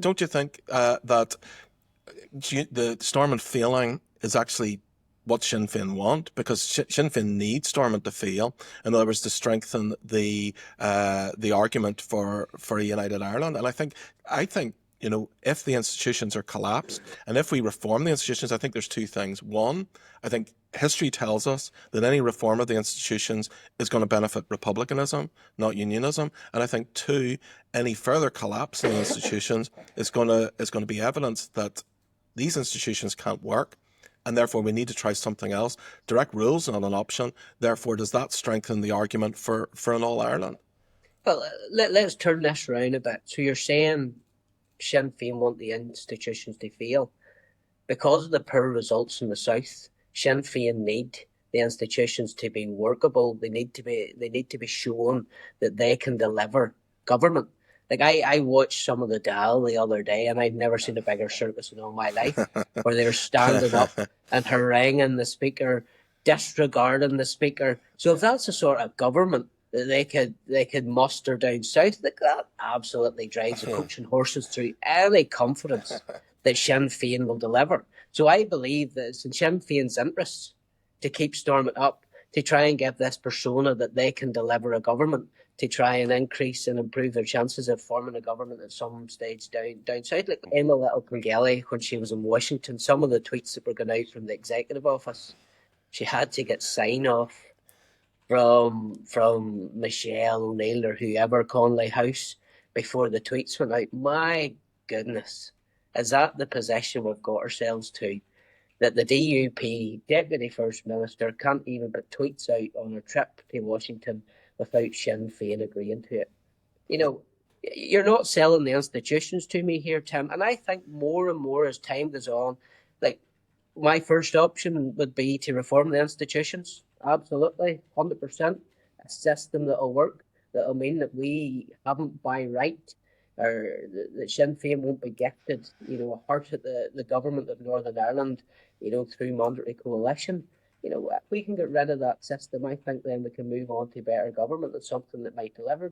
Don't you think that the Stormont failing is actually what Sinn Fein want? Because Sinn Fein needs Stormont to fail, in other words, to strengthen the argument for a united Ireland. And I think if the institutions are collapsed and if we reform the institutions, I think there's two things. One, I think history tells us that any reform of the institutions is going to benefit republicanism, not unionism. And I think two, any further collapse in the institutions is going to be evidence that these institutions can't work, and therefore we need to try something else. Direct rules not an option. Therefore, does that strengthen the argument for an All Ireland? Well, let's turn this around a bit. So you're saying Sinn Féin want the institutions to fail because of the poor results in the south. Sinn Féin need the institutions to be workable. They need to be shown that they can deliver government. Like I watched some of the Dáil the other day, and I'd never seen a bigger circus in all my life, where they were standing up and haranguing the speaker, disregarding the speaker. So if that's the sort of government that they could muster down south, like that absolutely drives the coach and horses through any confidence that Sinn Féin will deliver. So I believe that it's in Sinn Féin's interests to keep Stormont up, to try and give this persona that they can deliver a government, to try and increase and improve their chances of forming a government at some stage down south. Like Emma Little Pengelly, when she was in Washington, some of the tweets that were going out from the executive office, she had to get sign off from Michelle O'Neill or whoever, Conley House, before the tweets went out. My goodness, is that the position we've got ourselves to? That the DUP Deputy First Minister can't even put tweets out on a trip to Washington without Sinn Féin agreeing to it. You know, you're not selling the institutions to me here, Tim. And I think more and more as time goes on, like my first option would be to reform the institutions. Absolutely, 100%. A system that'll work, that'll mean that we haven't by right, or that Sinn Féin won't be gifted, a heart at the government of Northern Ireland, through mandatory coalition. If we can get rid of that system, I think then we can move on to better government and something that might deliver